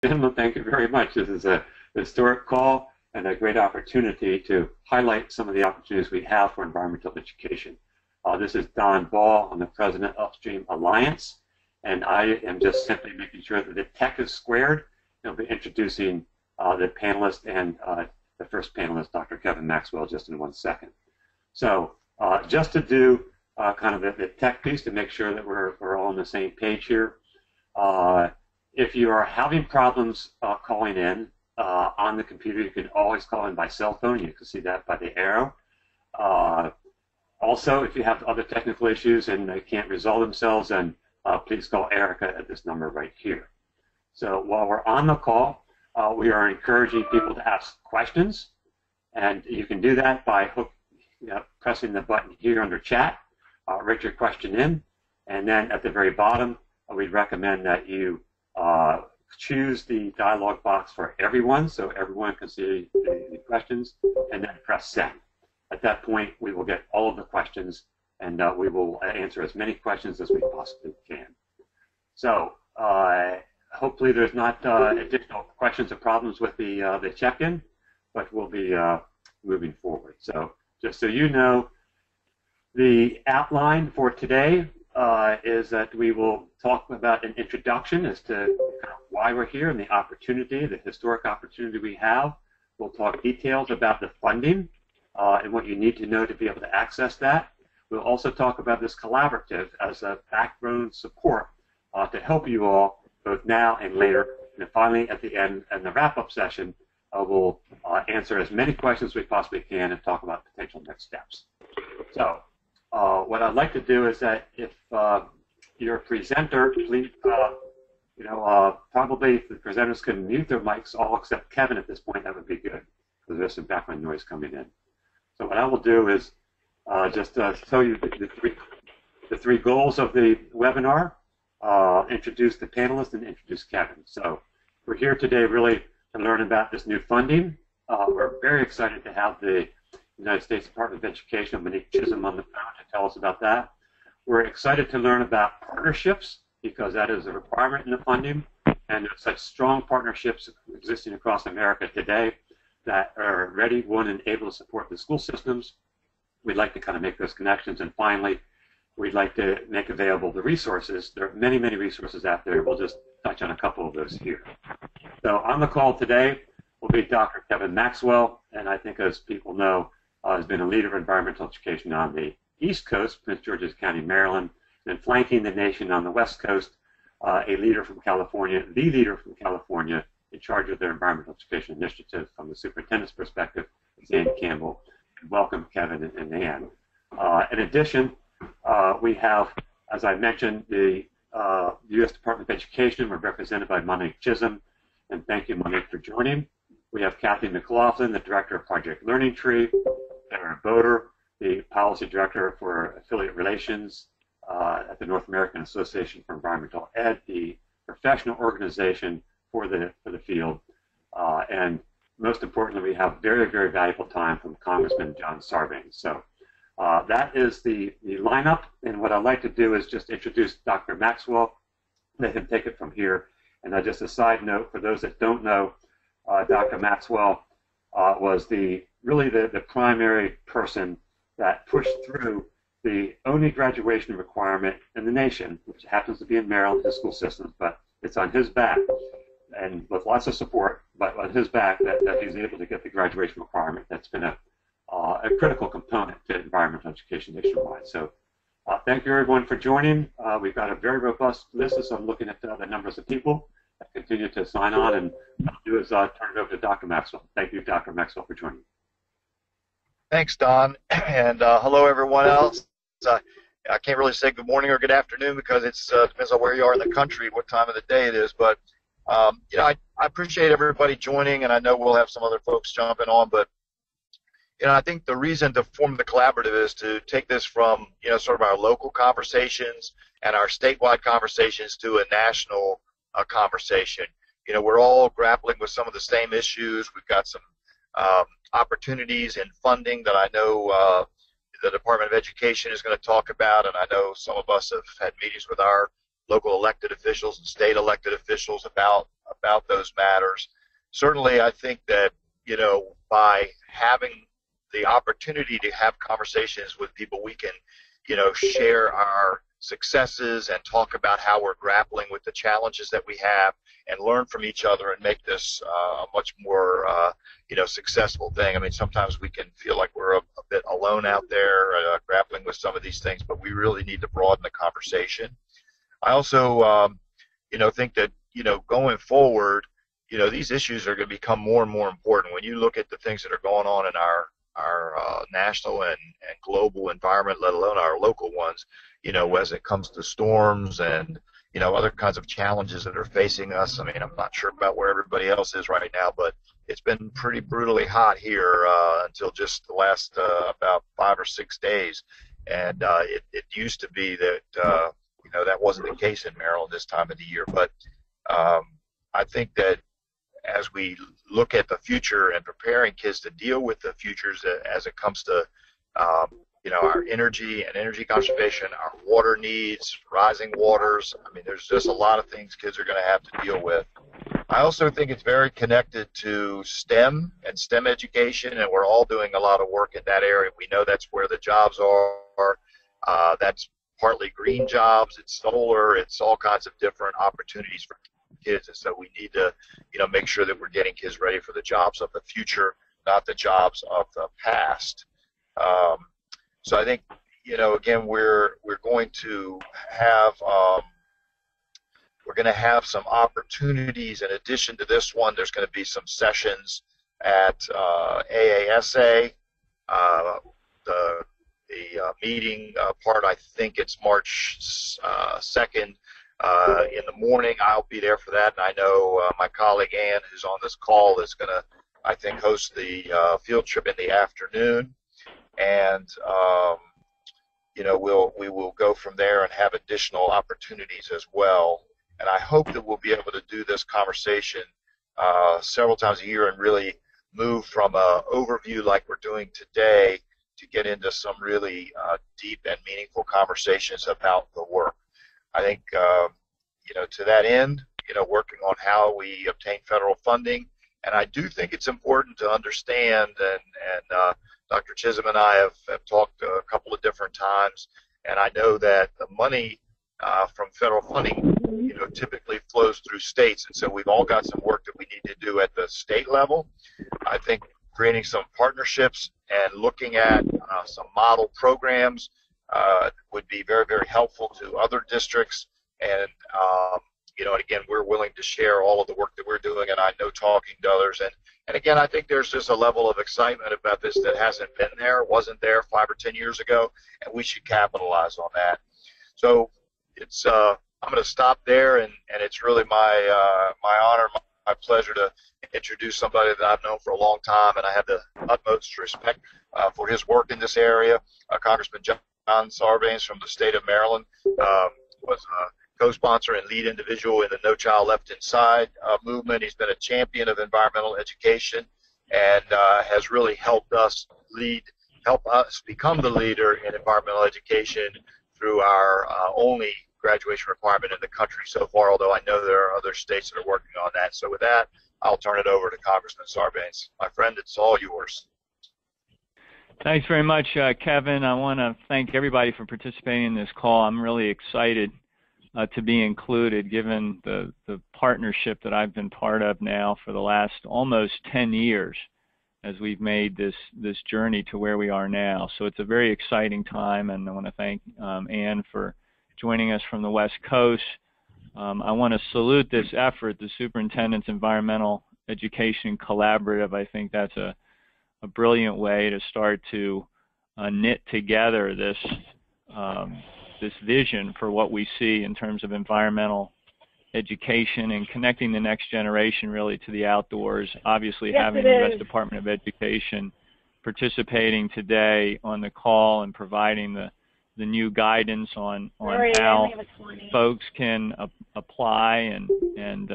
Gentlemen, thank you very much. This is a historic call and a great opportunity to highlight some of the opportunities we have for environmental education. This is Don Baugh. I'm the president of Upstream Alliance, and I am just simply making sure that the tech is squared. I'll be introducing the panelist and the first panelist, Dr. Kevin Maxwell, just in 1 second. So just to do kind of the tech piece to make sure that we're all on the same page here. If you are having problems calling in on the computer, you can always call in by cell phone. You can see that by the arrow. Also, if you have other technical issues and they can't resolve themselves, then please call Erica at this number right here. So while we're on the call, we are encouraging people to ask questions, and you can do that by pressing the button here under chat. Write your question in, and then at the very bottom, we'd recommend that you choose the dialog box for everyone so everyone can see the questions, and then press send. At that point, we will get all of the questions, and we will answer as many questions as we possibly can. So hopefully there's not additional questions or problems with the check-in, but we'll be moving forward. So just so you know, the outline for today is that we will talk about an introduction as to kind of why we're here and the opportunity, the historic opportunity we have. We'll talk details about the funding and what you need to know to be able to access that. We'll also talk about this collaborative as a backbone support to help you all both now and later. And finally, at the end, in the wrap-up session, we'll answer as many questions as we possibly can and talk about potential next steps. So what I'd like to do is that if you're a presenter, please, probably if the presenters can mute their mics, all except Kevin at this point, that would be good, because there's some background noise coming in. So what I will do is just tell you the three goals of the webinar, introduce the panelists, and introduce Kevin. So we're here today really to learn about this new funding. We're very excited to have the United States Department of Education, Monique Chism, on the phone to tell us about that. We're excited to learn about partnerships, because that is a requirement in the funding, and there's such strong partnerships existing across America today that are ready, willing, and able to support the school systems. We'd like to kind of make those connections, and finally, we'd like to make available the resources. There are many, many resources out there. We'll just touch on a couple of those here. So on the call today will be Dr. Kevin Maxwell, and I think as people know, has been a leader of environmental education on the East Coast, Prince George's County, Maryland, and flanking the nation on the West Coast, a leader from California, the leader from California, in charge of their environmental education initiative from the superintendent's perspective, is Ann Campbell. Welcome, Kevin and Ann. In addition, we have, as I mentioned, the U.S. Department of Education. We're represented by Monique Chism, and thank you, Monique, for joining. We have Kathy McGlauflin, the Director of Project Learning Tree, Aaron Boder, the Policy Director for Affiliate Relations at the North American Association for Environmental Ed, the professional organization for the field. And most importantly, we have very, very valuable time from Congressman John Sarbanes. So that is the lineup. And what I'd like to do is just introduce Dr. Maxwell, let him take it from here. And just a side note, for those that don't know, Dr. Maxwell was really the primary person that pushed through the only graduation requirement in the nation, which happens to be in Maryland, his school systems, but it's on his back, and with lots of support, but on his back that he's able to get the graduation requirement. That's been a critical component to environmental education nationwide. So thank you, everyone, for joining. We've got a very robust list, so I'm looking at the numbers of people that continue to sign on, and what I'll do is turn it over to Dr. Maxwell. Thank you, Dr. Maxwell, for joining. Thanks, Don, and hello, everyone else. I can't really say good morning or good afternoon because it depends on where you are in the country, what time of the day it is. But I appreciate everybody joining, and I know we'll have some other folks jumping on. But I think the reason to form the collaborative is to take this from sort of our local conversations and our statewide conversations to a national conversation. We're all grappling with some of the same issues. We've got some opportunities in funding that I know the Department of Education is going to talk about, and I know some of us have had meetings with our local elected officials and state elected officials about about those matters. Certainly, I think that, by having the opportunity to have conversations with people, we can, share our successes and talk about how we're grappling with the challenges that we have and learn from each other and make this a much more, successful thing. I mean, sometimes we can feel like we're a bit alone out there grappling with some of these things, but we really need to broaden the conversation. I also, think that, going forward, these issues are going to become more and more important. When you look at the things that are going on in our national and global environment, let alone our local ones, as it comes to storms and, other kinds of challenges that are facing us. I mean, I'm not sure about where everybody else is right now, but it's been pretty brutally hot here until just the last about 5 or 6 days. And it used to be that, that wasn't the case in Maryland this time of the year. But I think that as we look at the future and preparing kids to deal with the futures as it comes to, our energy and energy conservation, our water needs, rising waters. I mean, there's just a lot of things kids are going to have to deal with. I also think it's very connected to STEM and STEM education, and we're all doing a lot of work in that area. We know that's where the jobs are. That's partly green jobs, it's solar, it's all kinds of different opportunities for kids, and so we need to, make sure that we're getting kids ready for the jobs of the future, not the jobs of the past. So I think, again, we're going to have some opportunities in addition to this one. There's going to be some sessions at AASA. The meeting part, I think it's March 2nd in the morning. I'll be there for that, and I know my colleague Ann, who's on this call, is going to, I think, host the field trip in the afternoon, and we will go from there and have additional opportunities as well. And I hope that we'll be able to do this conversation several times a year and really move from an overview like we're doing today to get into some really deep and meaningful conversations about the work. I think, to that end, working on how we obtain federal funding, and I do think it's important to understand, and Dr. Chism and I have talked a couple of different times, and I know that the money from federal funding, typically flows through states, and so we've all got some work that we need to do at the state level. I think creating some partnerships and looking at some model programs would be very, very helpful to other districts. And, again, we're willing to share all of the work that we're doing, and I know talking to others. And again, I think there's just a level of excitement about this that hasn't been there, wasn't there 5 or 10 years ago, and we should capitalize on that. So it's I'm going to stop there, and it's really my honor, my pleasure to introduce somebody that I've known for a long time, and I have the utmost respect for his work in this area. Congressman John Sarbanes from the state of Maryland was a co-sponsor and lead individual in the No Child Left Inside movement. He's been a champion of environmental education and has really help us become the leader in environmental education through our only graduation requirement in the country so far, although I know there are other states that are working on that. So with that, I'll turn it over to Congressman Sarbanes. My friend, it's all yours. Thanks very much, Kevin. I want to thank everybody for participating in this call. I'm really excited to be included, given the partnership that I've been part of now for the last almost 10 years as we've made this journey to where we are now. So it's a very exciting time, and I want to thank Ann for joining us from the West Coast. I want to salute this effort, the Superintendent's Environmental Education Collaborative. I think that's a brilliant way to start to knit together this vision for what we see in terms of environmental education and connecting the next generation really to the outdoors. Obviously, having the U.S. Department of Education participating today on the call and providing the new guidance on how folks can apply and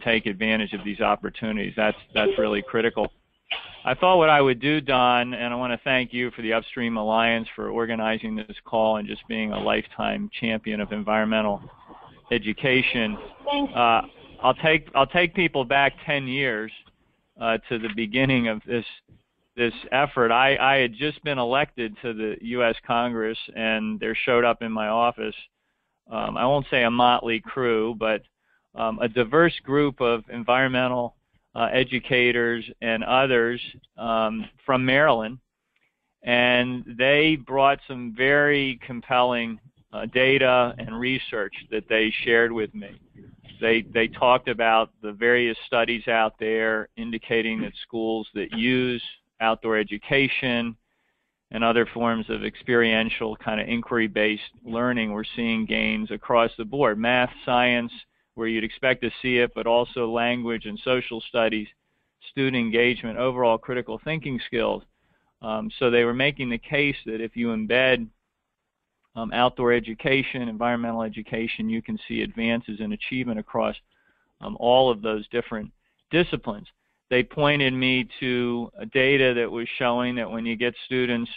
take advantage of these opportunities. That's really critical. I thought what I would do, Don, and I want to thank you for the Upstream Alliance for organizing this call and just being a lifetime champion of environmental education. I'll take people back 10 years to the beginning of this effort. I had just been elected to the U.S. Congress, and there showed up in my office, I won't say a motley crew, but a diverse group of environmental educators and others from Maryland, and they brought some very compelling data and research that they shared with me. They talked about the various studies out there indicating that schools that use outdoor education and other forms of experiential kind of inquiry-based learning were seeing gains across the board. Math, science, where you'd expect to see it, but also language and social studies, student engagement, overall critical thinking skills. So they were making the case that if you embed outdoor education, environmental education, you can see advances in achievement across all of those different disciplines. They pointed me to data that was showing that when you get students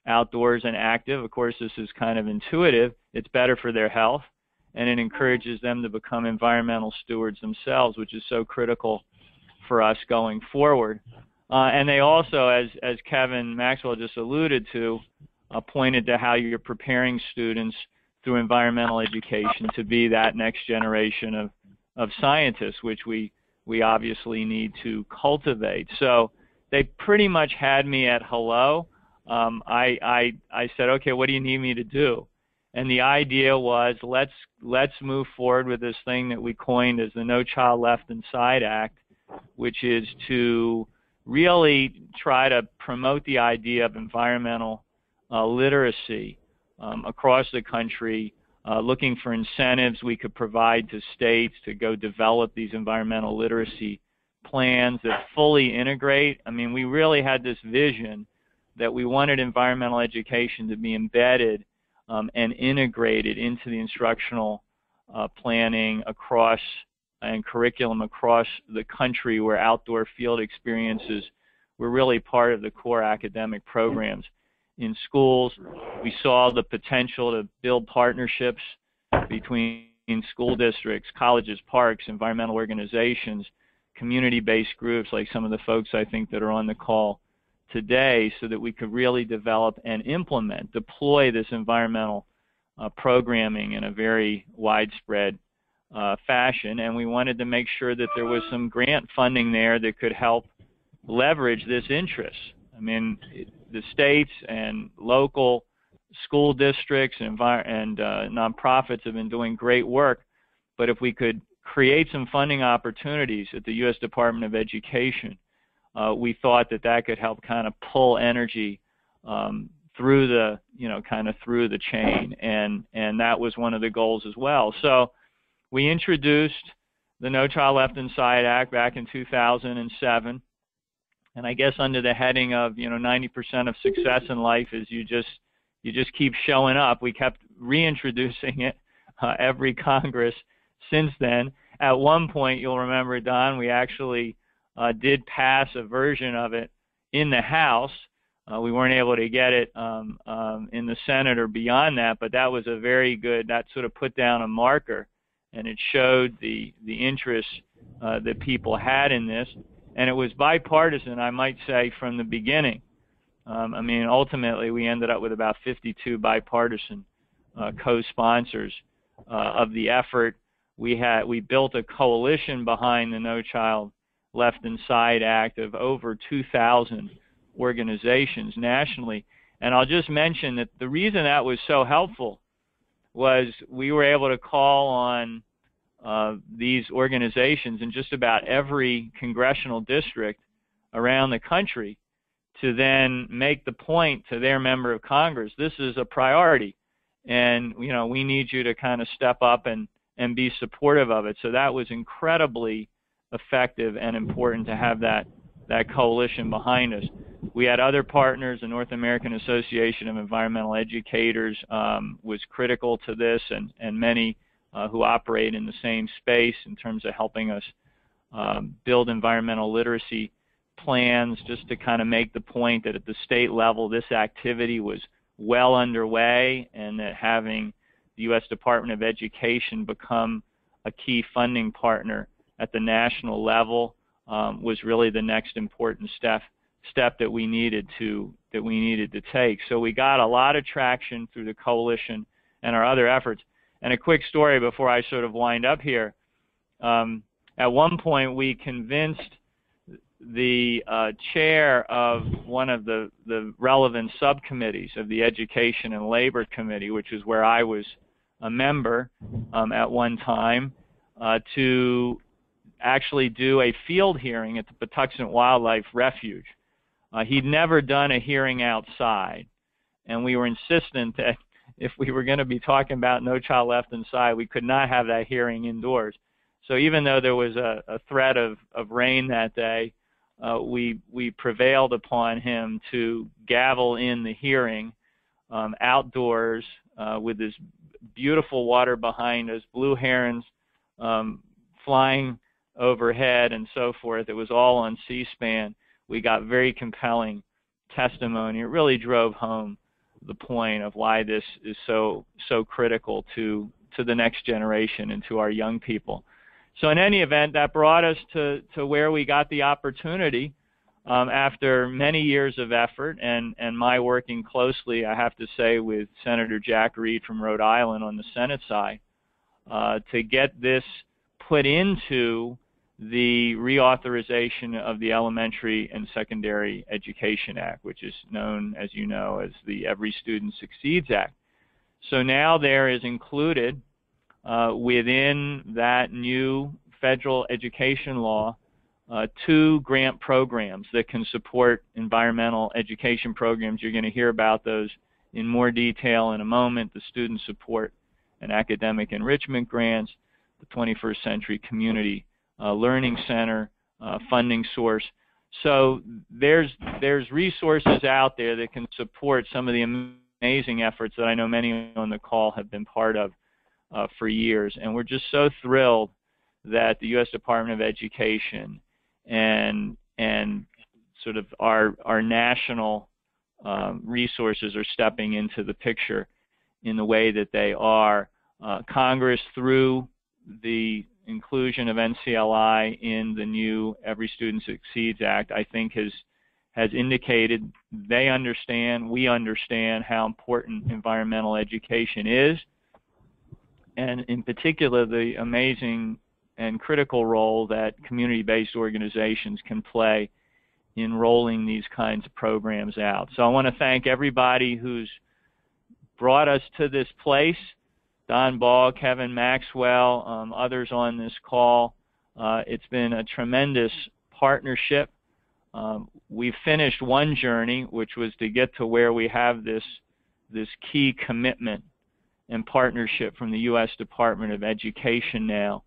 outdoors and active, of course this is kind of intuitive, it's better for their health, and it encourages them to become environmental stewards themselves, which is so critical for us going forward. And they also, as Kevin Maxwell just alluded to, pointed to how you're preparing students through environmental education to be that next generation of scientists, which we obviously need to cultivate. So they pretty much had me at hello. I said, okay, what do you need me to do? And the idea was, let's move forward with this thing that we coined as the No Child Left Inside Act, which is to really try to promote the idea of environmental literacy across the country, looking for incentives we could provide to states to go develop these environmental literacy plans that fully integrate. I mean, we really had this vision that we wanted environmental education to be embedded and integrated into the instructional planning across and curriculum across the country, where outdoor field experiences were really part of the core academic programs in schools. We saw the potential to build partnerships between school districts, colleges, parks, environmental organizations, community-based groups like some of the folks I think that are on the call today, so that we could really develop and implement, deploy this environmental programming in a very widespread fashion. And we wanted to make sure that there was some grant funding there that could help leverage this interest. I mean, the states and local school districts and nonprofits have been doing great work, but if we could create some funding opportunities at the U.S. Department of Education, we thought that that could help kind of pull energy through the, through the chain, and that was one of the goals as well. So we introduced the No Child Left Inside Act back in 2007. And I guess under the heading of, 90% of success in life is you just keep showing up. We kept reintroducing it every Congress since then. At one point, you'll remember, Don, we actually did pass a version of it in the House. We weren't able to get it in the Senate or beyond that, but that was a very good, that sort of put down a marker, and it showed the interest that people had in this. And it was bipartisan, I might say, from the beginning. I mean, ultimately, we ended up with about 52 bipartisan co-sponsors of the effort. We built a coalition behind the No Child Left Inside Act of over 2,000 organizations nationally. And I'll just mention that the reason that was so helpful was we were able to call on these organizations in just about every congressional district around the country to then make the point to their member of Congress, this is a priority, and we need you to kind of step up and be supportive of it. So that was incredibly effective and important to have that coalition behind us. We had other partners. The North American Association of Environmental Educators was critical to this, and many who operate in the same space in terms of helping us build environmental literacy plans, just to kind of make the point that at the state level this activity was well underway, and that having the U.S. Department of Education become a key funding partner at the national level was really the next important step that we needed to take. So we got a lot of traction through the coalition and our other efforts. And a quick story before I sort of wind up here. At one point, we convinced the chair of one of the relevant subcommittees of the Education and Labor Committee, which is where I was a member at one time, to actually do a field hearing at the Patuxent Wildlife Refuge. He'd never done a hearing outside, and we were insistent that if we were going to be talking about No Child Left Inside, we could not have that hearing indoors. So even though there was a threat of rain that day, we prevailed upon him to gavel in the hearing outdoors with this beautiful water behind us, blue herons flying overhead and so forth. It was all on C-SPAN. We got very compelling testimony. It really drove home the point of why this is so critical to the next generation and to our young people. So in any event, that brought us to where we got the opportunity after many years of effort and my working closely, I have to say, with Senator Jack Reed from Rhode Island on the Senate side, to get this put into the reauthorization of the Elementary and Secondary Education Act, which is known, as you know, as the Every Student Succeeds Act. So now there is included within that new federal education law 2 grant programs that can support environmental education programs. You're going to hear about those in more detail in a moment: the Student Support and Academic Enrichment Grants, the 21st Century Community Learning Center funding source. So there's resources out there that can support some of the amazing efforts that I know many on the call have been part of for years. And we're just so thrilled that the U.S. Department of Education and sort of our national resources are stepping into the picture in the way that they are. Congress, through the inclusion of NCLI in the new Every Student Succeeds Act, I think has indicated they understand, we understand how important environmental education is, and in particular the amazing and critical role that community-based organizations can play in rolling these kinds of programs out. So I want to thank everybody who's brought us to this place: Don Baugh, Kevin Maxwell, others on this call. It's been a tremendous partnership. We've finished one journey, which was to get to where we have this key commitment and partnership from the U.S. Department of Education now.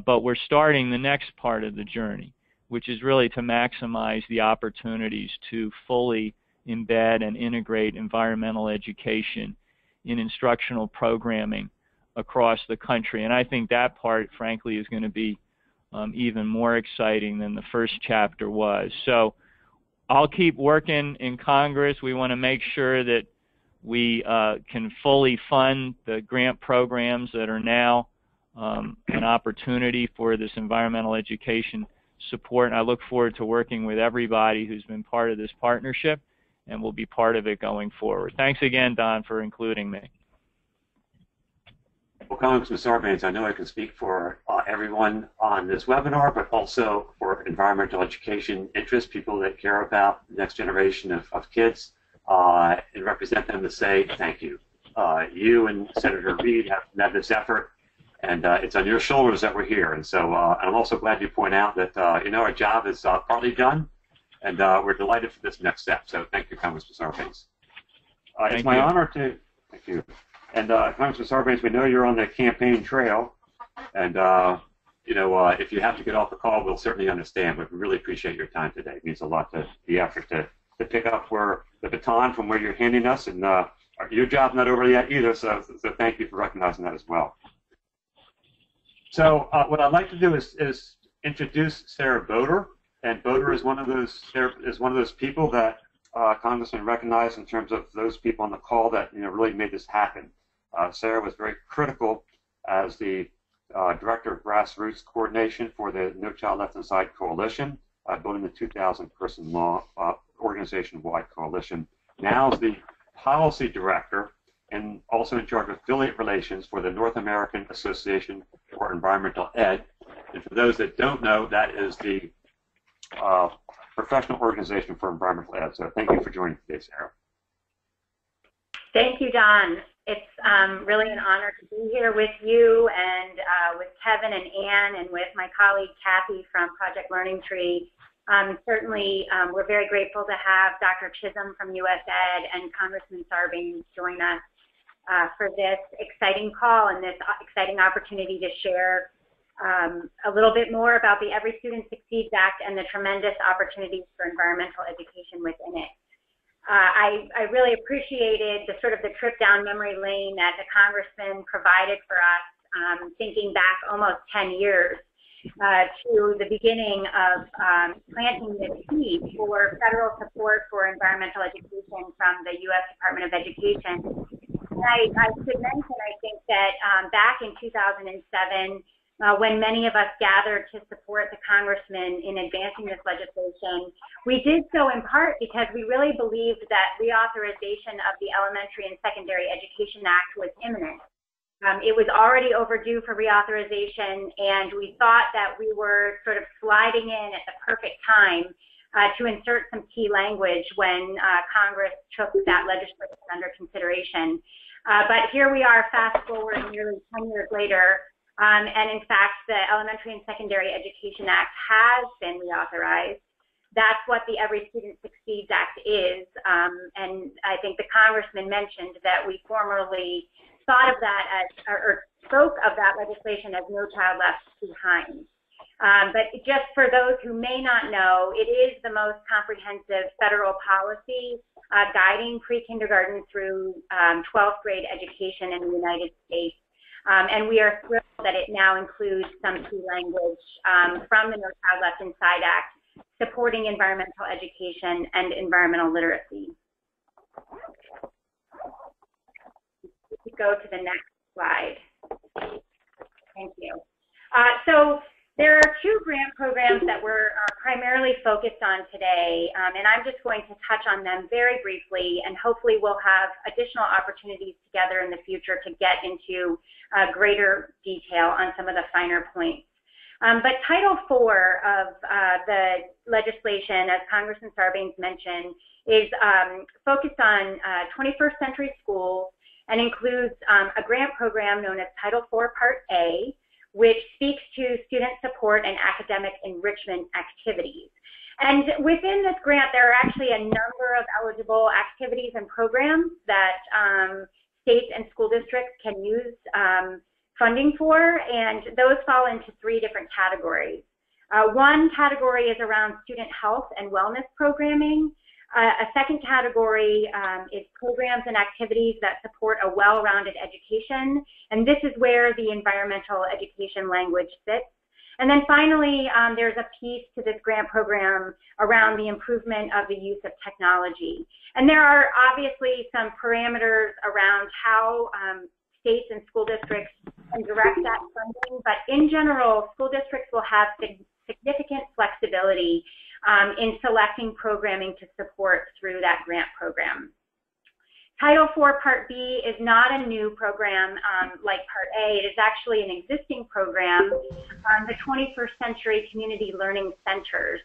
But we're starting the next part of the journey, which is really to maximize the opportunities to fully embed and integrate environmental education in instructional programming across the country. And I think that part, frankly, is going to be even more exciting than the first chapter was. So I'll keep working in Congress. We want to make sure that we can fully fund the grant programs that are now an opportunity for this environmental education support. And I look forward to working with everybody who's been part of this partnership and will be part of it going forward. Thanks again, Don, for including me. Well, Congressman Sarbanes, I know I can speak for everyone on this webinar, but also for environmental education interests, people that care about the next generation of kids, and represent them to say thank you. You and Senator Reed have led this effort, and it's on your shoulders that we're here. And so I'm also glad you point out that our job is partly done, and we're delighted for this next step. So thank you, Congressman Sarbanes. It's my honor to thank you. And Congressman Sarbanes, we know you're on the campaign trail, and if you have to get off the call, we'll certainly understand. But we really appreciate your time today. It means a lot to the effort to pick up where the baton from where you're handing us, and your job's not over yet either. So thank you for recognizing that as well. So what I'd like to do is introduce Sarah Boder, and Boder is one of those people that Congressman recognized in terms of those people on the call that really made this happen. Sarah was very critical as the Director of Grassroots Coordination for the No Child Left Inside Coalition, building the 2,000-person organization-wide coalition. Now is the Policy Director and also in charge of affiliate relations for the North American Association for Environmental Ed. And for those that don't know, that is the professional organization for environmental ed. So thank you for joining today, Sarah. Thank you, Don. It's really an honor to be here with you and with Kevin and Ann and with my colleague Kathy from Project Learning Tree. Certainly, we're very grateful to have Dr. Chism from US Ed and Congressman Sarbanes join us for this exciting call and this exciting opportunity to share a little bit more about the Every Student Succeeds Act and the tremendous opportunities for environmental education within it. I really appreciated the trip down memory lane that the Congressman provided for us, thinking back almost 10 years to the beginning of planting the seed for federal support for environmental education from the U.S. Department of Education. And I should mention, I think that back in 2007, when many of us gathered to support the Congressman in advancing this legislation, we did so in part because we really believed that reauthorization of the Elementary and Secondary Education Act was imminent. It was already overdue for reauthorization, and we thought that we were sort of sliding in at the perfect time to insert some key language when Congress took that legislation under consideration. But here we are, fast forward nearly 10 years later, and in fact, the Elementary and Secondary Education Act has been reauthorized. That's what the Every Student Succeeds Act is, and I think the Congressman mentioned that we formerly thought of that as, or spoke of that legislation as No Child Left Behind. But just for those who may not know, it is the most comprehensive federal policy guiding pre-kindergarten through 12th grade education in the United States. And we are thrilled that it now includes some key language from the No Child Left Inside Act supporting environmental education and environmental literacy. Go to the next slide. Thank you. So there are two grant programs that we're primarily focused on today, and I'm just going to touch on them very briefly, and hopefully we'll have additional opportunities together in the future to get into greater detail on some of the finer points. But Title IV of the legislation, as Congressman Sarbanes mentioned, is focused on 21st century schools and includes a grant program known as Title IV Part A, which speaks to student support and academic enrichment activities. And within this grant, there are actually a number of eligible activities and programs that states and school districts can use funding for, and those fall into three different categories. One category is around student health and wellness programming. A second category is programs and activities that support a well-rounded education, and this is where the environmental education language sits. And then finally, there's a piece to this grant program around the improvement of the use of technology. And there are obviously some parameters around how states and school districts can direct that funding, but in general, school districts will have significant flexibility in selecting programming to support through that grant program. Title IV Part B is not a new program like Part A. It is actually an existing program, the 21st Century Community Learning Centers.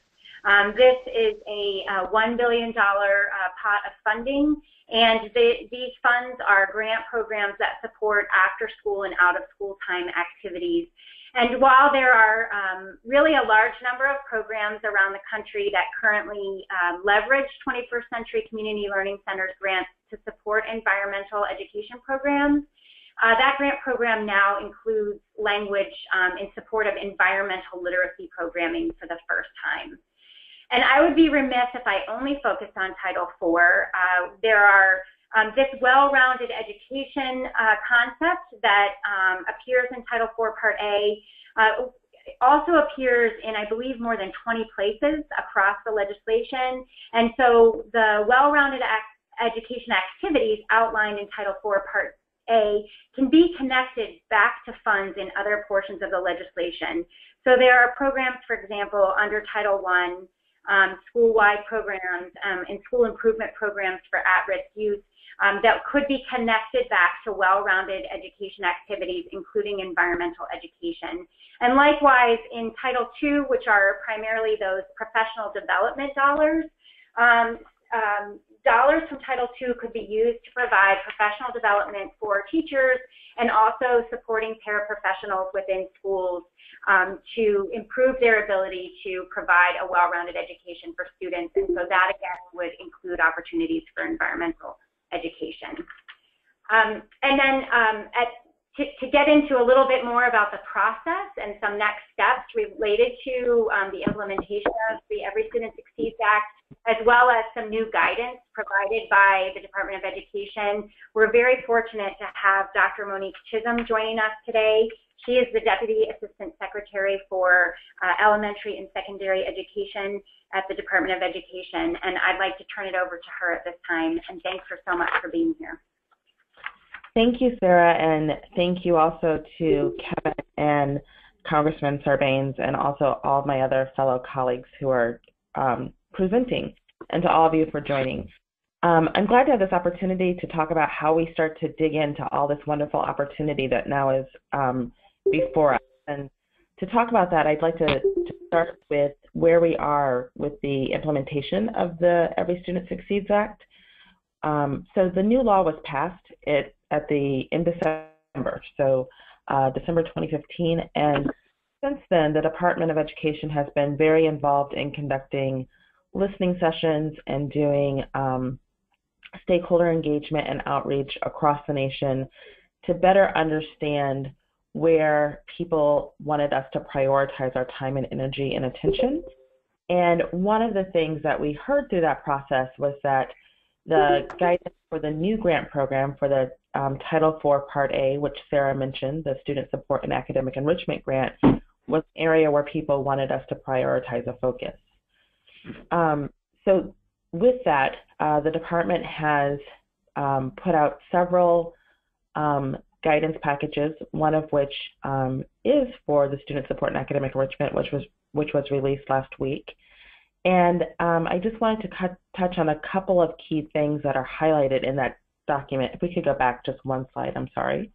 This is a $1 billion pot of funding, and these funds are grant programs that support after-school and out-of-school time activities. And while there are really a large number of programs around the country that currently leverage 21st Century Community Learning Centers grants to support environmental education programs, that grant program now includes language in support of environmental literacy programming for the first time. And I would be remiss if I only focused on Title IV. There are this well-rounded education concept that appears in Title IV Part A also appears in, I believe, more than 20 places across the legislation. And so the well-rounded education activities outlined in Title IV Part A can be connected back to funds in other portions of the legislation. So there are programs, for example, under Title I, school-wide programs and school improvement programs for at-risk youth that could be connected back to well-rounded education activities, including environmental education. And likewise, in Title II, which are primarily those professional development dollars, dollars from Title II could be used to provide professional development for teachers and also supporting paraprofessionals within schools to improve their ability to provide a well-rounded education for students. And so that, again, would include opportunities for environmental education. And then to get into a little bit more about the process and some next steps related to the implementation of the Every Student Succeeds Act, as well as some new guidance provided by the Department of Education. We're very fortunate to have Dr. Monique Chism joining us today. She is the Deputy Assistant Secretary for Elementary and Secondary Education at the Department of Education, and I'd like to turn it over to her at this time, and thanks her so much for being here. Thank you, Sarah, and thank you also to Kevin and Congressman Sarbanes and also all of my other fellow colleagues who are presenting, and to all of you for joining. I'm glad to have this opportunity to talk about how we start to dig into all this wonderful opportunity that now is before us. And to talk about that, I'd like to start with where we are with the implementation of the Every Student Succeeds Act. So the new law was passed in December, so December 2015, and since then the Department of Education has been very involved in conducting listening sessions and doing stakeholder engagement and outreach across the nation to better understand where people wanted us to prioritize our time and energy and attention. And one of the things that we heard through that process was that the guidance for the new grant program for the Title IV Part A, which Sarah mentioned, the Student Support and Academic Enrichment Grant, was an area where people wanted us to prioritize a focus. So with that, the department has put out several guidance packages, one of which is for the Student Support and Academic Enrichment, which was released last week. And I just wanted to touch on a couple of key things that are highlighted in that document. If we could go back just one slide, I'm sorry.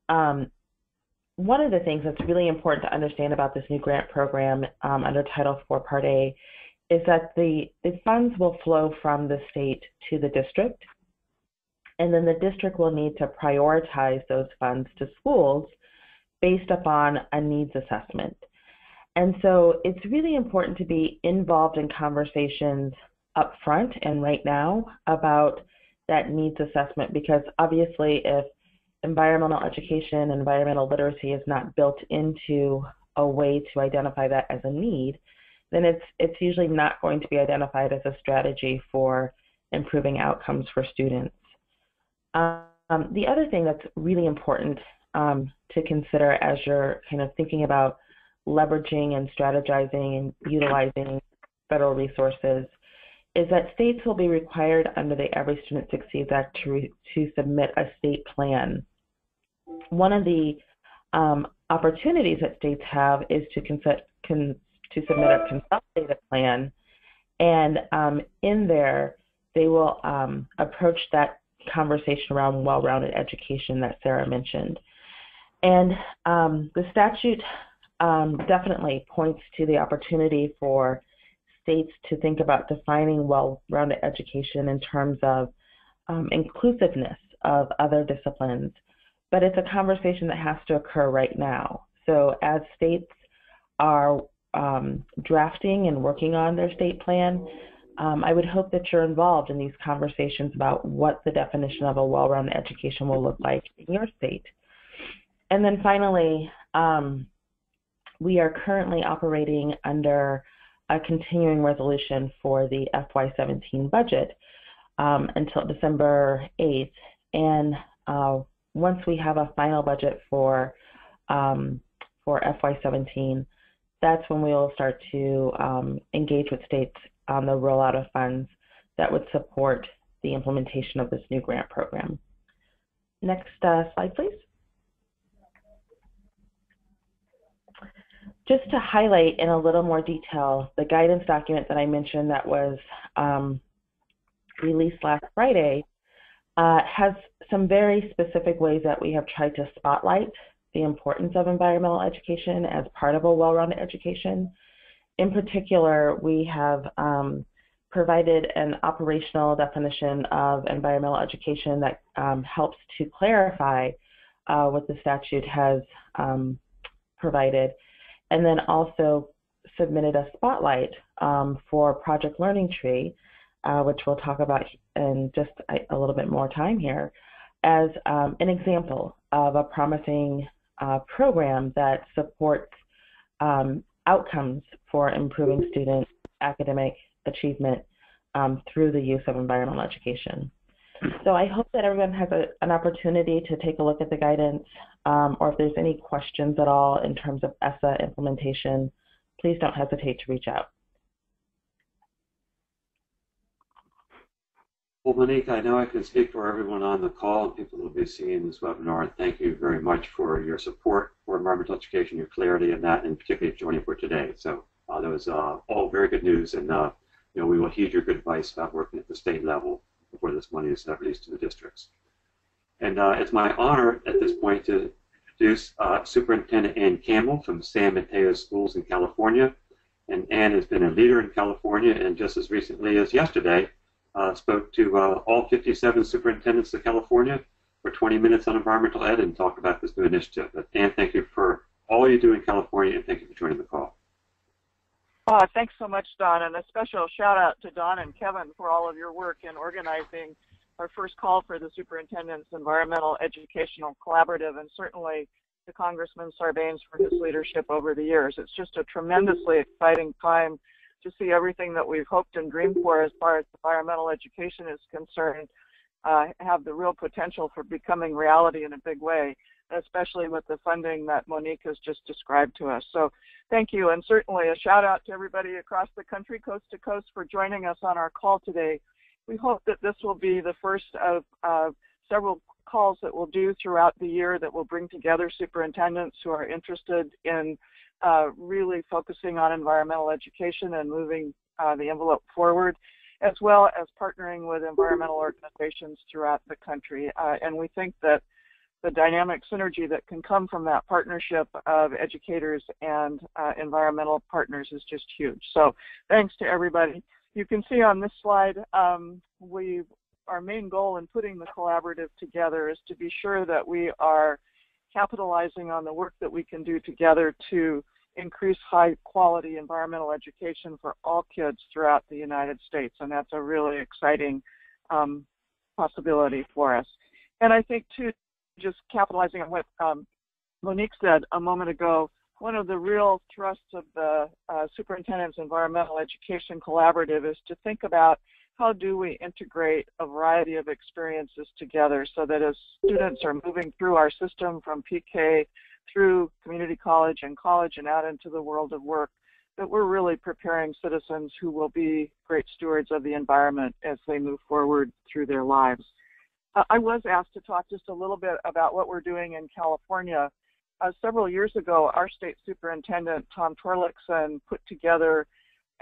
One of the things that's really important to understand about this new grant program under Title IV Part A is that the funds will flow from the state to the district, and then the district will need to prioritize those funds to schools based upon a needs assessment. And so it's really important to be involved in conversations up front and right now about that needs assessment, because obviously if environmental education, environmental literacy is not built into a way to identify that as a need, then it's usually not going to be identified as a strategy for improving outcomes for students. The other thing that's really important to consider as you're kind of thinking about leveraging and strategizing and utilizing federal resources is that states will be required under the Every Student Succeeds Act to submit a state plan. One of the opportunities that states have is to submit a consolidated plan, and in there they will approach that conversation around well-rounded education that Sarah mentioned. And the statute definitely points to the opportunity for states to think about defining well-rounded education in terms of inclusiveness of other disciplines, but it's a conversation that has to occur right now. So as states are drafting and working on their state plan, I would hope that you're involved in these conversations about what the definition of a well-rounded education will look like in your state. And then finally, we are currently operating under a continuing resolution for the FY17 budget until December 8th. And once we have a final budget for FY17, that's when we will start to engage with states on the rollout of funds that would support the implementation of this new grant program. Next slide, please. Just to highlight in a little more detail, the guidance document that I mentioned that was released last Friday has some very specific ways that we have tried to spotlight the importance of environmental education as part of a well-rounded education. In particular, we have provided an operational definition of environmental education that helps to clarify what the statute has provided, and then also submitted a spotlight for Project Learning Tree, which we'll talk about in just a little bit more time here, as an example of a promising program that supports outcomes for improving student academic achievement through the use of environmental education. So I hope that everyone has an opportunity to take a look at the guidance, or if there's any questions at all in terms of ESSA implementation, please don't hesitate to reach out. Well, Monique, I know I can speak for everyone on the call and people who will be seeing this webinar. Thank you very much for your support for environmental education, your clarity in that, and particularly joining for today. So that was all very good news, and you know, we will heed your good advice about working at the state level before this money is released to the districts. And it's my honor at this point to introduce Superintendent Ann Campbell from San Mateo Schools in California. And Ann has been a leader in California, and just as recently as yesterday, spoke to all 57 superintendents of California for 20 minutes on environmental ed and talked about this new initiative. But Ann, thank you for all you do in California, and thank you for joining the call. Thanks so much, Don, and a special shout out to Don and Kevin for all of your work in organizing our first call for the Superintendent's Environmental Educational Collaborative, and certainly to Congressman Sarbanes for his leadership over the years. It's just a tremendously exciting time to see everything that we've hoped and dreamed for as far as environmental education is concerned have the real potential for becoming reality in a big way, especially with the funding that Monique has just described to us. So thank you, and certainly a shout out to everybody across the country, coast to coast, for joining us on our call today. We hope that this will be the first of several calls that we'll do throughout the year that will bring together superintendents who are interested in really focusing on environmental education and moving the envelope forward, as well as partnering with environmental organizations throughout the country. And we think that the dynamic synergy that can come from that partnership of educators and environmental partners is just huge. So thanks to everybody. You can see on this slide, our main goal in putting the collaborative together is to be sure that we are capitalizing on the work that we can do together to increase high quality environmental education for all kids throughout the United States. And that's a really exciting possibility for us. And I think too, just capitalizing on what Monique said a moment ago, one of the real thrusts of the Superintendent's Environmental Education Collaborative is to think about how do we integrate a variety of experiences together so that as students are moving through our system from PK through community college and out into the world of work, that we're really preparing citizens who will be great stewards of the environment as they move forward through their lives. I was asked to talk just a little bit about what we're doing in California. Several years ago, our state superintendent, Tom Torlakson, put together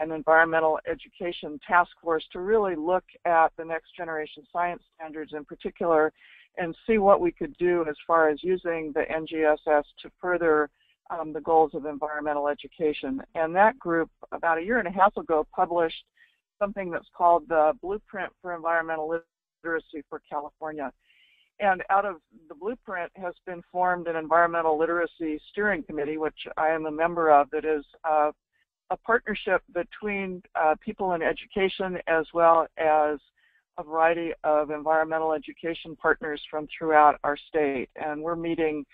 an environmental education task force to really look at the next generation science standards in particular and see what we could do as far as using the NGSS to further the goals of environmental education. And that group, about a year and a half ago, published something that's called the Blueprint for Environmental Literacy for California. And out of the blueprint has been formed an environmental literacy steering committee, which I am a member of, that is a partnership between people in education as well as a variety of environmental education partners from throughout our state. And we're meeting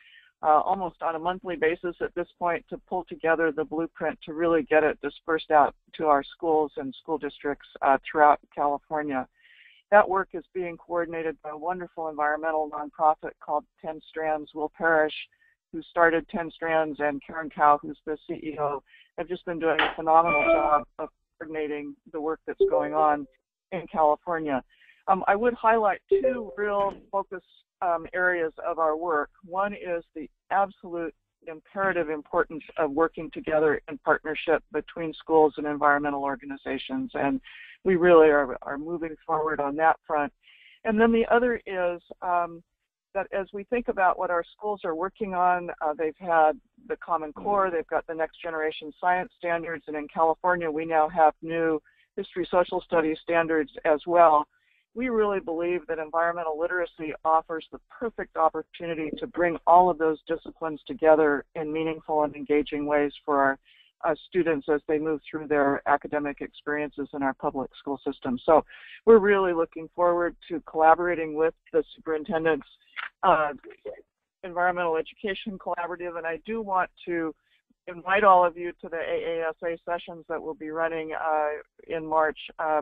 almost on a monthly basis at this point to pull together the blueprint to really get it dispersed out to our schools and school districts throughout California. That work is being coordinated by a wonderful environmental nonprofit called 10 Strands. Will Parrish, who started 10 Strands, and Karen Cow, who's the CEO, have just been doing a phenomenal job of coordinating the work that's going on in California. I would highlight two real focus areas of our work. One is the absolute imperative importance of working together in partnership between schools and environmental organizations, and we really are moving forward on that front. And then the other is that as we think about what our schools are working on, they've had the Common Core, they've got the Next Generation Science Standards, and in California we now have new History Social Studies standards as well. We really believe that environmental literacy offers the perfect opportunity to bring all of those disciplines together in meaningful and engaging ways for our students as they move through their academic experiences in our public school system. So we're really looking forward to collaborating with the superintendent's Environmental Education Collaborative, and I do want to invite all of you to the AASA sessions that we'll be running in March,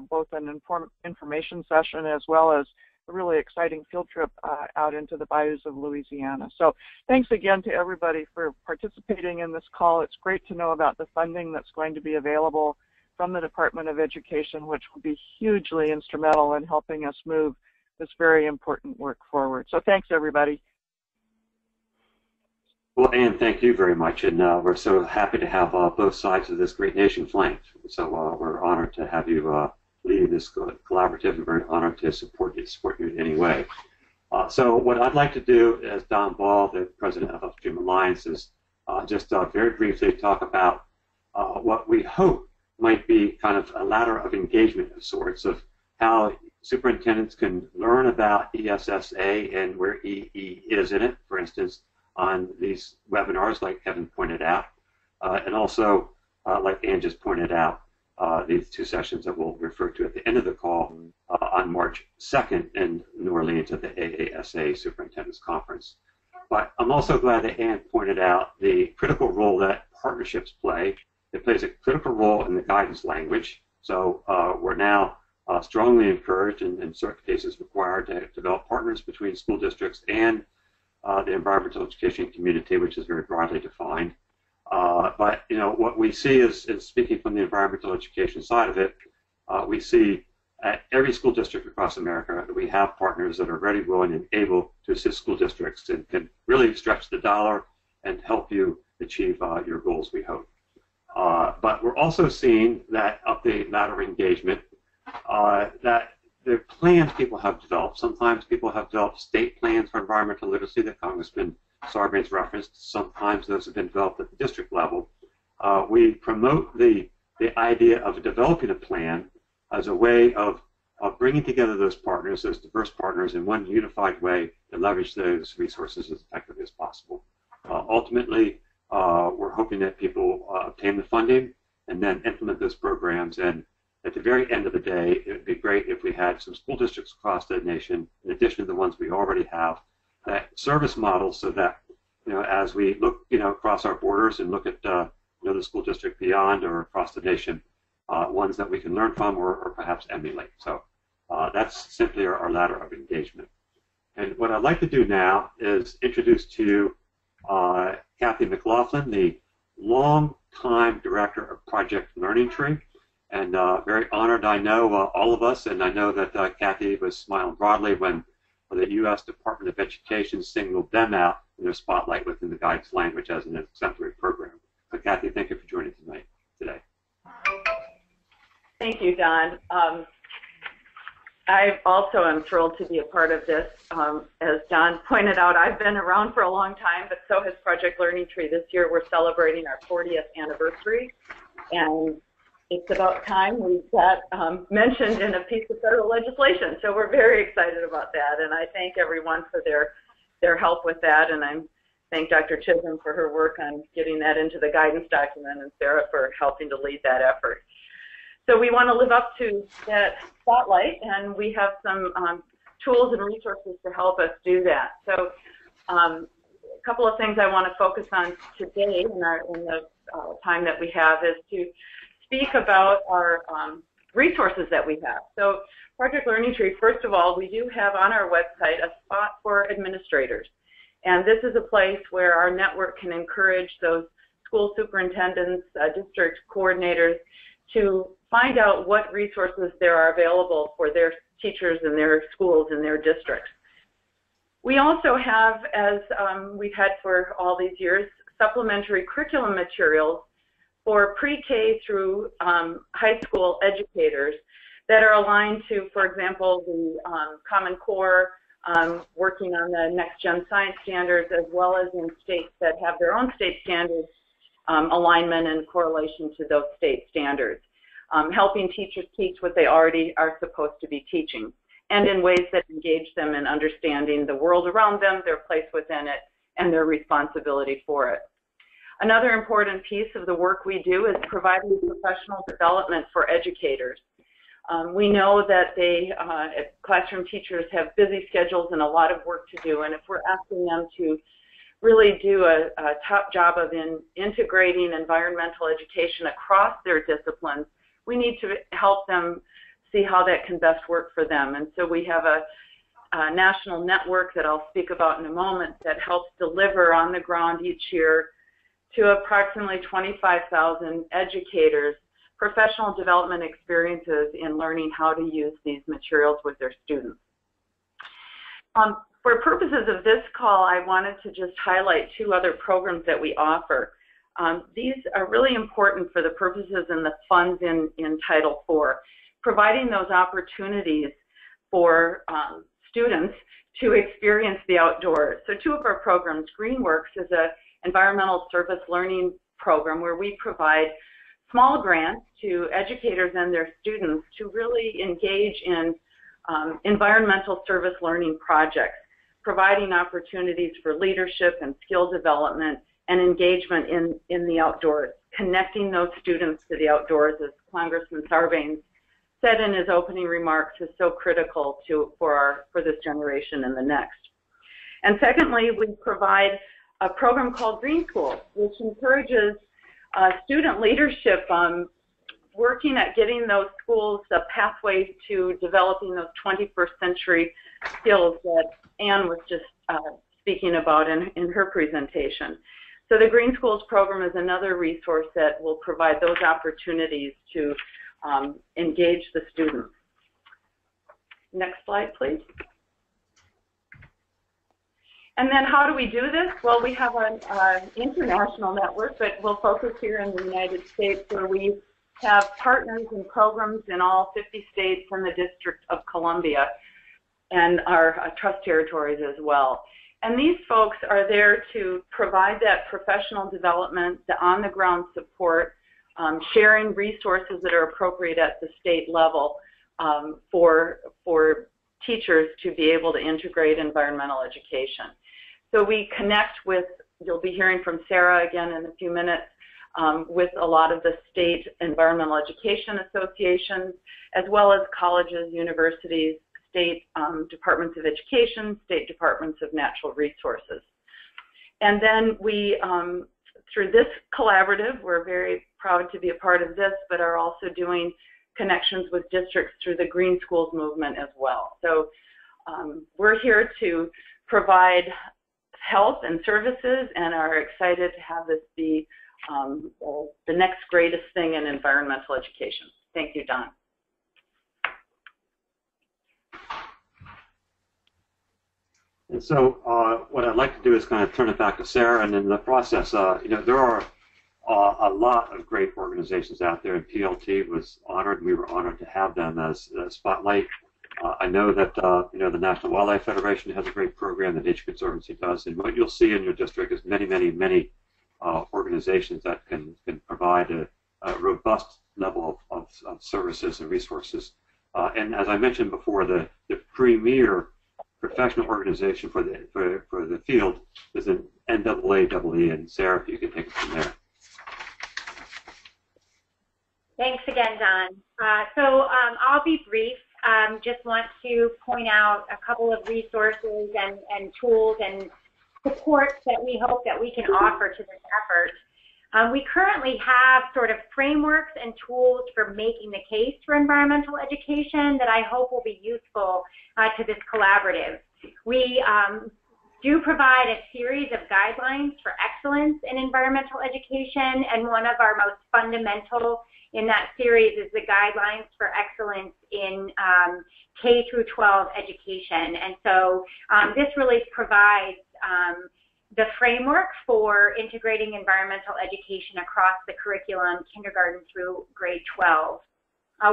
both an information session as well as a really exciting field trip out into the bayous of Louisiana. So thanks again to everybody for participating in this call. It's great to know about the funding that's going to be available from the Department of Education, which will be hugely instrumental in helping us move this very important work forward. So thanks, everybody. Well, Anne, thank you very much, and we're so happy to have both sides of this great nation flanked. So we're honored to have you leading this collaborative, and very honored to support you in any way. So what I'd like to do, as Don Baugh, the president of Upstream Alliance, is just very briefly talk about what we hope might be kind of a ladder of engagement of sorts, of how superintendents can learn about ESSA and where EE is in it, for instance, on these webinars, like Kevin pointed out, and also, like Ann just pointed out, these two sessions that we'll refer to at the end of the call on March 2nd in New Orleans at the AASA Superintendents Conference. But I'm also glad that Ann pointed out the critical role that partnerships play. It plays a critical role in the guidance language. So we're now strongly encouraged, and in certain cases required, to develop partners between school districts and the environmental education community, which is very broadly defined. But what we see is speaking from the environmental education side of it, we see at every school district across America that we have partners that are ready, willing, and able to assist school districts and can really stretch the dollar and help you achieve your goals, we hope. But we're also seeing that up the ladder of engagement, that the plans people have developed, sometimes people have developed state plans for environmental literacy that Congressman Sarbanes referenced. Sometimes those have been developed at the district level. We promote the idea of developing a plan as a way of bringing together those partners, those diverse partners, in one unified way to leverage those resources as effectively as possible. Ultimately, we're hoping that people obtain the funding and then implement those programs. And at the very end of the day, it would be great if we had some school districts across the nation, in addition to the ones we already have, that service models, so that as we look across our borders and look at the school district beyond or across the nation, ones that we can learn from or perhaps emulate. So that's simply our ladder of engagement. And what I'd like to do now is introduce to you Kathy McGlauflin, the long-time director of Project Learning Tree. And very honored, I know, all of us, and I know that Kathy was smiling broadly when the U.S. Department of Education singled them out in their spotlight within the guidance language as an exemplary program. So Kathy, thank you for joining today. Thank you, Don. I also am thrilled to be a part of this. As Don pointed out, I've been around for a long time, but so has Project Learning Tree. This year we're celebrating our 40th anniversary, and it's about time we got mentioned in a piece of federal legislation. So we're very excited about that, and I thank everyone for their help with that, and I thank Dr. Chism for her work on getting that into the guidance document, and Sarah for helping to lead that effort. So we want to live up to that spotlight, and we have some tools and resources to help us do that. So a couple of things I want to focus on today in the time that we have is to speak about our resources that we have. So Project Learning Tree, first of all, we do have on our website a spot for administrators. And this is a place where our network can encourage those school superintendents, district coordinators to find out what resources there are available for their teachers and their schools and their districts. We also have, as we've had for all these years, supplementary curriculum materials for pre-K through high school educators that are aligned to, for example, the Common Core, working on the next gen science standards, as well as in states that have their own state standards, alignment and correlation to those state standards, helping teachers teach what they already are supposed to be teaching, and in ways that engage them in understanding the world around them, their place within it, and their responsibility for it. Another important piece of the work we do is providing professional development for educators. We know that classroom teachers have busy schedules and a lot of work to do, and if we're asking them to really do a top job of integrating environmental education across their disciplines, we need to help them see how that can best work for them. And so we have a national network that I'll speak about in a moment that helps deliver on the ground each year to approximately 25,000 educators professional development experiences in learning how to use these materials with their students. For purposes of this call, I wanted to just highlight two other programs that we offer. These are really important for the purposes and the funds in Title IV, providing those opportunities for students to experience the outdoors. So two of our programs, GreenWorks is an environmental service learning program where we provide small grants to educators and their students to really engage in environmental service learning projects, providing opportunities for leadership and skill development and engagement in the outdoors, connecting those students to the outdoors, as Congressman Sarbanes said in his opening remarks, is so critical for this generation and the next. And secondly, we provide a program called Green Schools, which encourages student leadership working at getting those schools a pathway to developing those 21st century skills that Anne was just speaking about in her presentation. So the Green Schools program is another resource that will provide those opportunities to engage the students. Next slide, please. And then how do we do this? Well, we have an international network, but we'll focus here in the United States, where we have partners and programs in all 50 states and the District of Columbia and our trust territories as well. And these folks are there to provide that professional development, the on-the-ground support, sharing resources that are appropriate at the state level for teachers to be able to integrate environmental education. So we connect with, you'll be hearing from Sarah again in a few minutes, with a lot of the state environmental education associations, as well as colleges, universities, state departments of education, state departments of natural resources. And then we, through this collaborative, we're very proud to be a part of this, but are also doing connections with districts through the Green Schools movement as well. So we're here to provide help and services and are excited to have this be the next greatest thing in environmental education. Thank you, Don. And so what I'd like to do is kind of turn it back to Sarah, and in the process, you know, there are a lot of great organizations out there, and PLT was honored. We were honored to have them as a spotlight. I know that you know, the National Wildlife Federation has a great program that H Conservancy does, and what you'll see in your district is many organizations that can provide a robust level of services and resources. And as I mentioned before, the premier professional organization for the field is an NAAE, and Sarah, if you could take it from there. Thanks again, Don. I'll be brief. Just want to point out a couple of resources and tools and supports that we hope that we can offer to this effort. We currently have sort of frameworks and tools for making the case for environmental education that I hope will be useful to this collaborative. We do provide a series of guidelines for excellence in environmental education, and one of our most fundamental in that series is the Guidelines for Excellence in K through 12 Education. And so this really provides the framework for integrating environmental education across the curriculum, kindergarten through grade 12.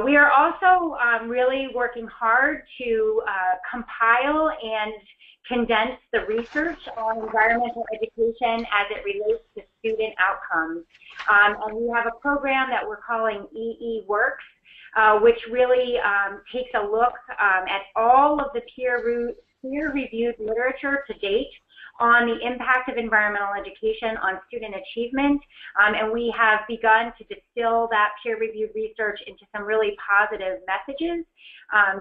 We are also really working hard to compile and condense the research on environmental education as it relates to student outcomes. And we have a program that we're calling EE Works, which really takes a look at all of the peer-reviewed literature to date on the impact of environmental education on student achievement, and we have begun to distill that peer-reviewed research into some really positive messages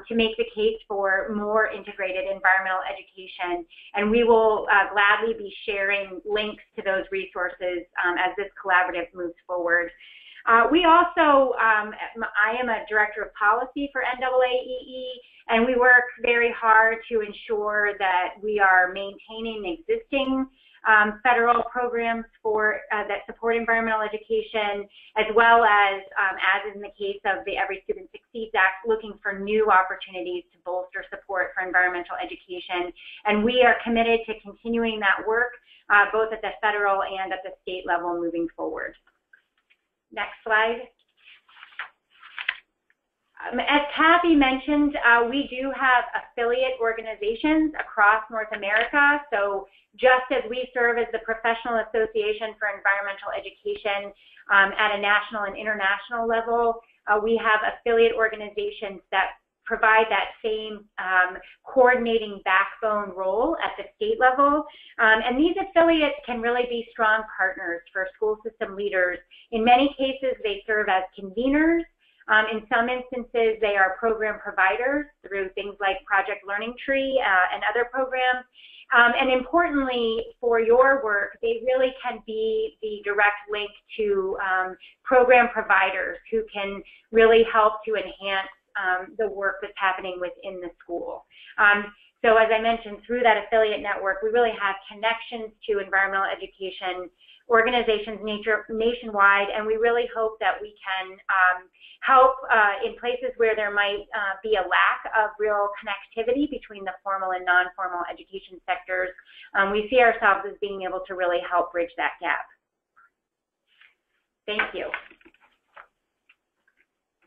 to make the case for more integrated environmental education. And we will gladly be sharing links to those resources as this collaborative moves forward. We also, I am a director of policy for NAAEE, and we work very hard to ensure that we are maintaining existing federal programs for that support environmental education, as well as in the case of the Every Student Succeeds Act, looking for new opportunities to bolster support for environmental education. And we are committed to continuing that work both at the federal and at the state level moving forward. Next slide. As Kathy mentioned, we do have affiliate organizations across North America. So just as we serve as the Professional Association for Environmental Education at a national and international level, we have affiliate organizations that provide that same coordinating backbone role at the state level. And these affiliates can really be strong partners for school system leaders. In many cases, they serve as conveners. In some instances, they are program providers through things like Project Learning Tree and other programs. And importantly, for your work, they really can be the direct link to program providers who can really help to enhance the work that's happening within the school. So as I mentioned, through that affiliate network, we really have connections to environmental education organizations nationwide, and we really hope that we can help in places where there might be a lack of real connectivity between the formal and non-formal education sectors. We see ourselves as being able to really help bridge that gap. Thank you.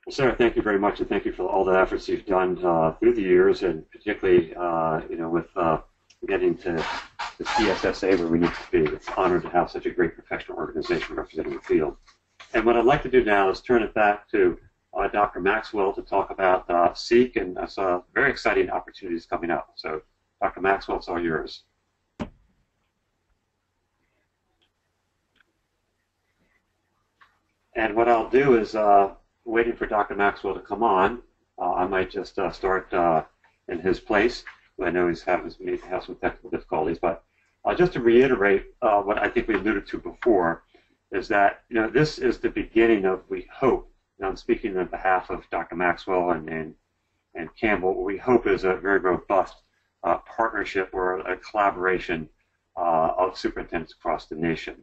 Well, Sarah, thank you very much, and thank you for all the efforts you've done through the years, and particularly, with getting to the ESSA where we need to be. It's an honor to have such a great professional organization representing the field. And what I'd like to do now is turn it back to Dr. Maxwell to talk about SEEK and some very exciting opportunities coming up. So, Dr. Maxwell, it's all yours. And what I'll do is, waiting for Dr. Maxwell to come on, I might just start in his place. I know he's having some technical difficulties, but just to reiterate what I think we alluded to before, is that this is the beginning of, we hope, and I'm speaking on behalf of Dr. Maxwell and Campbell, what we hope is a very robust partnership or a collaboration of superintendents across the nation.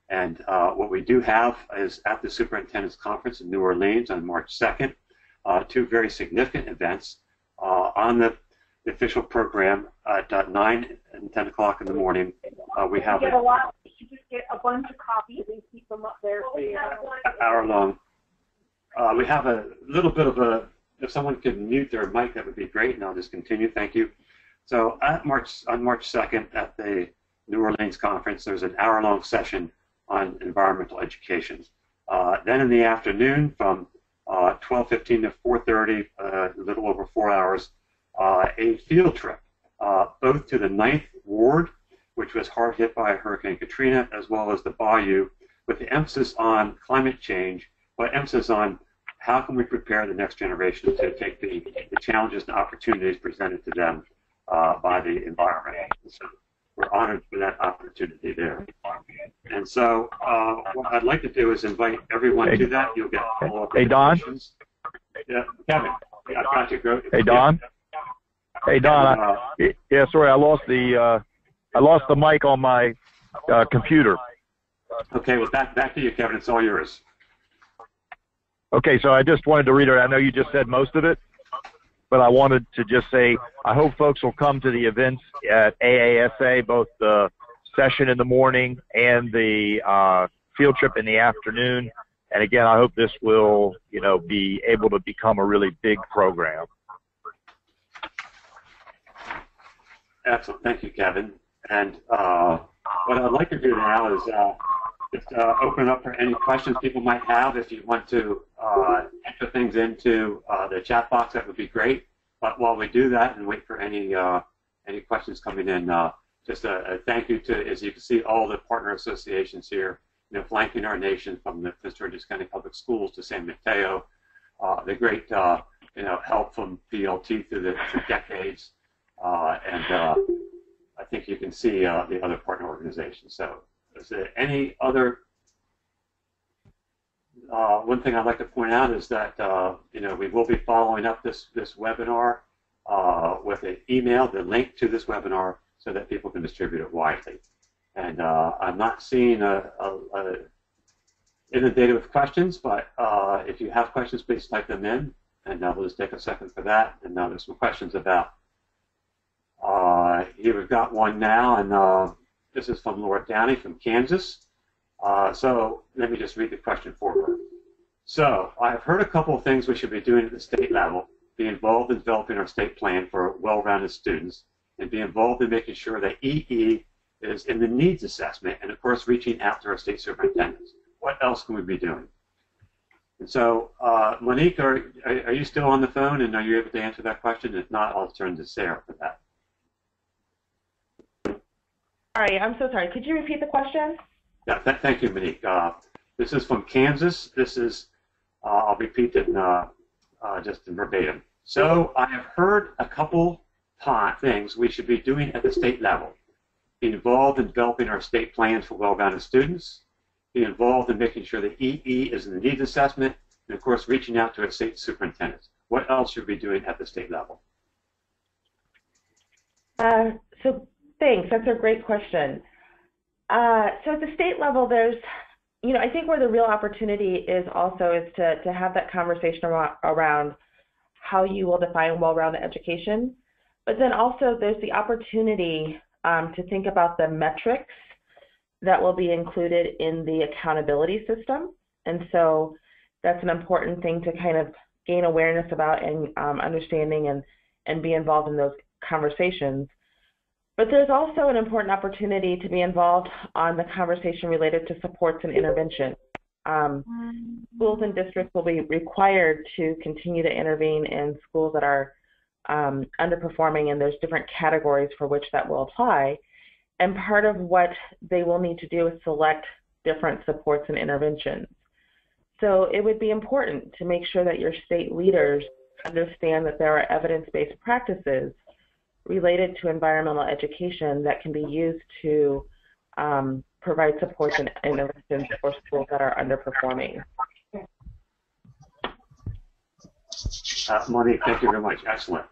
And what we do have is at the Superintendents Conference in New Orleans on March 2nd, two very significant events on the official program at 9 and 10 o'clock in the morning. We have a lot. You should just get a bunch of copies and keep them up there. So you have an hour long. We have a little bit of a, if someone could mute their mic, that would be great, and I'll just continue. Thank you. So on March 2nd at the New Orleans conference, there's an hour-long session on environmental education. Then in the afternoon from 12:15 to 4:30, a little over 4 hours, a field trip, both to the 9th Ward, which was hard hit by Hurricane Katrina, as well as the Baugh, with the emphasis on climate change, but emphasis on how can we prepare the next generation to take the challenges and opportunities presented to them by the environment. So we're honored for that opportunity there. And so what I'd like to do is invite everyone to that. You'll get follow-up questions. Yeah, Kevin, I got you. Go. Hey, Don. Yeah. Hey, Don. Yeah, sorry, I lost the mic on my computer. Okay, well, back to you, Kevin. It's all yours. Okay, so I just wanted to read it. I know you just said most of it, but I wanted to just say I hope folks will come to the events at AASA, both the session in the morning and the field trip in the afternoon. And again, I hope this will, be able to become a really big program. Excellent. Thank you, Kevin. And what I'd like to do now is just open up for any questions people might have. If you want to enter things into the chat box, that would be great. But while we do that and wait for any questions coming in, just a thank you to, as you can see, all the partner associations here, flanking our nation from the Prince George's County Public Schools to San Mateo, the great help from PLT through the decades, and I think you can see the other partner organizations. So, is there any other? One thing I'd like to point out is that we will be following up this webinar with an email, the link to this webinar, so that people can distribute it widely. And I'm not seeing inundated with questions, but if you have questions, please type them in, and we'll just take a second for that. And now there's some questions about. Here we've got one now, and this is from Laura Downey from Kansas. So let me just read the question for her. So I've heard a couple of things we should be doing at the state level: be involved in developing our state plan for well-rounded students, and be involved in making sure that EE is in the needs assessment, and of course reaching out to our state superintendents. What else can we be doing? And so, Monique, are you still on the phone, and are you able to answer that question? If not, I'll turn to Sarah for that. All right, I'm so sorry. Could you repeat the question? Yeah, thank you, Monique. This is from Kansas. This is, I'll repeat it just in verbatim. So I have heard a couple things we should be doing at the state level: be involved in developing our state plans for well-rounded students, be involved in making sure that EE is in the needs assessment, and of course reaching out to our state superintendents. What else should we be doing at the state level? So thanks, that's a great question. So at the state level, there's, I think where the real opportunity is also is to have that conversation around how you will define well-rounded education, but then also there's the opportunity to think about the metrics that will be included in the accountability system. And so that's an important thing to kind of gain awareness about and understanding and be involved in those conversations. But there's also an important opportunity to be involved on the conversation related to supports and intervention. Schools and districts will be required to continue to intervene in schools that are underperforming, and there's different categories for which that will apply. And part of what they will need to do is select different supports and interventions. So it would be important to make sure that your state leaders understand that there are evidence-based practices related to environmental education that can be used to provide supports and interventions for schools that are underperforming. Monique, thank you very much. Excellent.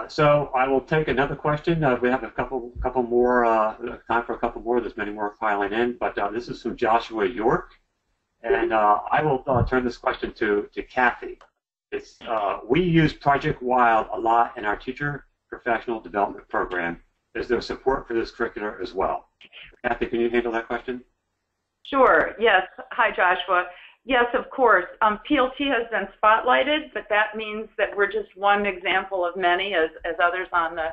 So I will take another question. We have a couple more, time for a couple more. There's many more filing in, but this is from Joshua York, and I will turn this question to Kathy. It's we use Project Wild a lot in our teacher professional development program. Is there support for this curriculum as well? Kathy, can you handle that question? Sure. Yes. Hi, Joshua. Yes, of course. PLT has been spotlighted, but that means that we're just one example of many, as others on the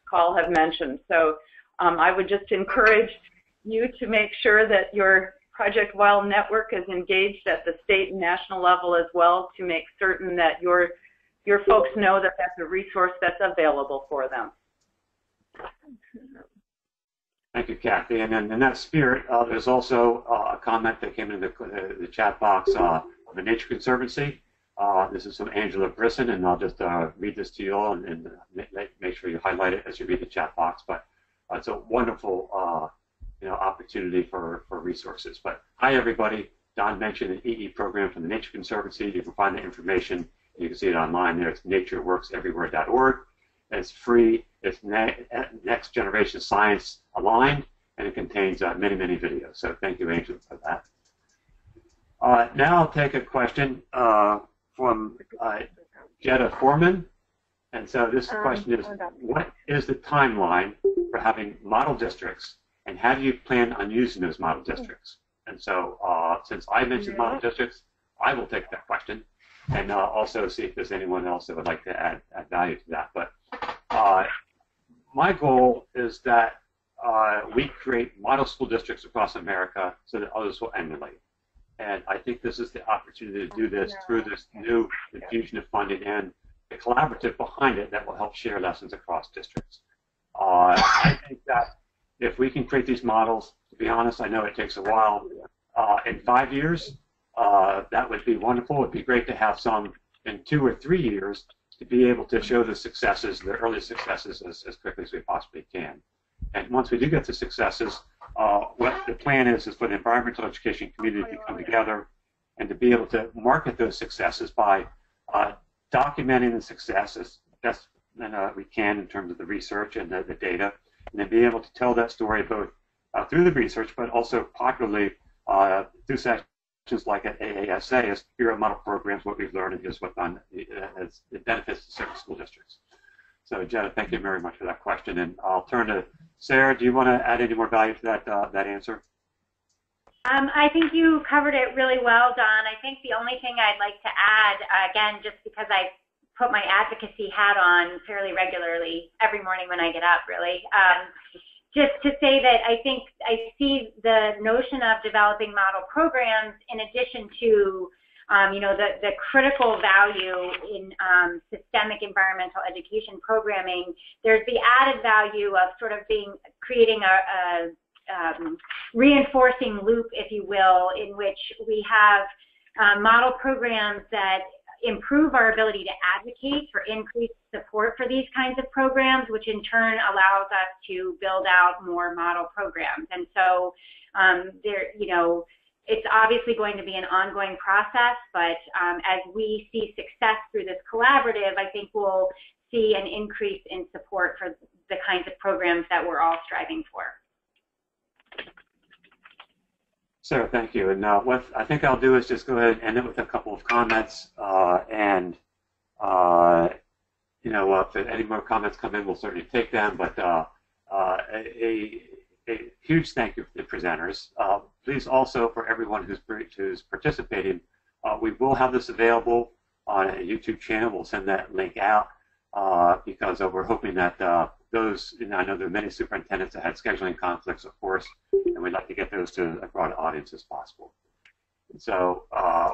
call have mentioned. So I would just encourage you to make sure that your Project Wild network is engaged at the state and national level as well, to make certain that your folks know that that's a resource that's available for them. Thank you, Kathy. And then in that spirit, there's also a comment that came into the chat box of the Nature Conservancy. This is from Angela Brisson, and I'll just read this to you all and make sure you highlight it as you read the chat box. But it's a wonderful opportunity for resources. But hi, everybody. Don mentioned an EE program from the Nature Conservancy. You can find the information. You can see it online there. It's natureworkseverywhere.org. It's free. It's next generation science aligned, and it contains many, many videos. So thank you, Angel, for that. Now I'll take a question from Jetta Foreman. And so this question is, what is the timeline for having model districts, and how do you plan on using those model districts? And so since I mentioned model districts, I will take that question and also see if there's anyone else that would like to add value to that. But my goal is that we create model school districts across America so that others will emulate. And I think this is the opportunity to do this through this new infusion of funding and the collaborative behind it that will help share lessons across districts. I think that if we can create these models, to be honest, I know it takes a while. In 5 years, that would be wonderful. It would be great to have some in 2 or 3 years to be able to show the successes, the early successes, as quickly as we possibly can. And once we do get the successes, what the plan is for the environmental education community to come together and to be able to market those successes by documenting the success as best we can in terms of the research and the data, and then be able to tell that story both through the research, but also popularly through sessions like at AASA as hero model programs, what we've learned, and just what it benefits to certain school districts. So, Jetta, thank you very much for that question. And I'll turn to Sarah. Do you want to add any more value to that answer? I think you covered it really well, Don. I think the only thing I'd like to add, again, just because I put my advocacy hat on fairly regularly every morning when I get up, really, just to say that I think I see the notion of developing model programs in addition to the critical value in systemic environmental education programming. There's the added value of sort of creating a reinforcing loop, if you will, in which we have model programs that improve our ability to advocate for increased support for these kinds of programs, which in turn allows us to build out more model programs. And so it's obviously going to be an ongoing process, but as we see success through this collaborative, I think we'll see an increase in support for the kinds of programs that we're all striving for. Sarah, thank you. And what I think I'll do is just go ahead and end it with a couple of comments. If any more comments come in, we'll certainly take them. But a huge thank you to the presenters. Please also, for everyone who's participating, we will have this available on a YouTube channel. We'll send that link out because we're hoping that those, I know there are many superintendents that had scheduling conflicts, of course, and we'd like to get those to a broad audience as possible. And so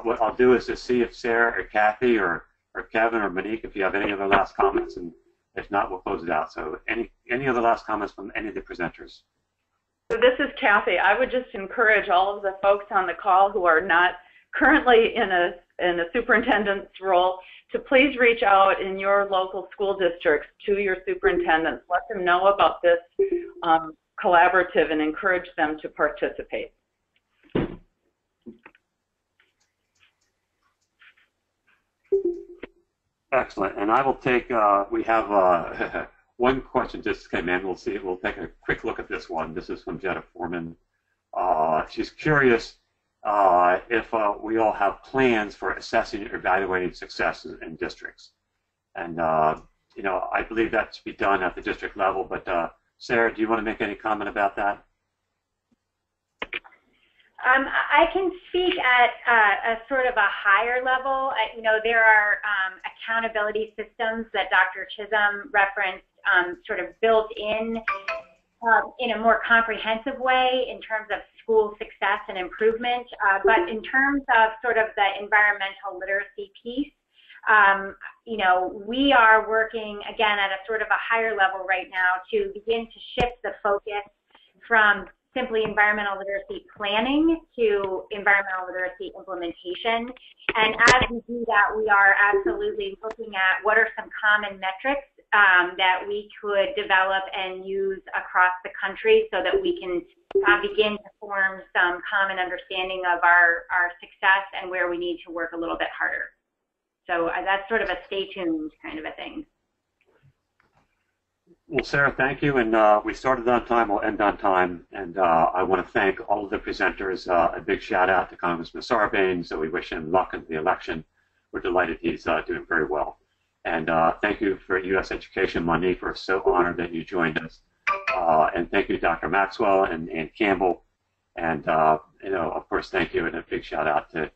what I'll do is just see if Sarah or Kathy or Kevin or Monique, if you have any other last comments, and if not, we'll close it out. So any other last comments from any of the presenters? So this is Kathy. I would just encourage all of the folks on the call who are not currently in a superintendent's role to please reach out in your local school districts to your superintendents. Let them know about this collaborative and encourage them to participate. Excellent. And I will take, we have one question just came in. We'll see. We'll take a quick look at this one. This is from Jetta Foreman. She's curious if we all have plans for assessing or evaluating success in districts. And, I believe that should be done at the district level. But Sarah, do you want to make any comment about that? I can speak at a sort of a higher level. There are accountability systems that Dr. Chism referenced, sort of built in a more comprehensive way in terms of school success and improvement. But in terms of sort of the environmental literacy piece, we are working, again, at a sort of a higher level right now to begin to shift the focus from simply environmental literacy planning to environmental literacy implementation. And as we do that, we are absolutely looking at what are some common metrics that we could develop and use across the country so that we can begin to form some common understanding of our success and where we need to work a little bit harder. So that's sort of a stay tuned kind of a thing. Well, Sarah, thank you. And we started on time, we'll end on time. And I want to thank all of the presenters. A big shout out to Congressman Sarbanes. So we wish him luck in the election. We're delighted he's doing very well. And thank you for U.S. Education, Monique. We're so honored that you joined us. And thank you, Dr. Maxwell and Campbell. And, of course, thank you. And a big shout out to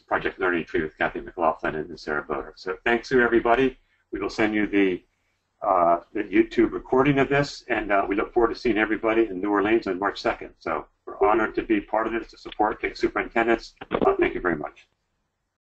Project Learning Tree with Kathy McGlauflin and Sarah Boder. So thanks to everybody. We will send you the YouTube recording of this, and we look forward to seeing everybody in New Orleans on March 2nd. So we're honored to be part of this, to support superintendents. Thank you very much.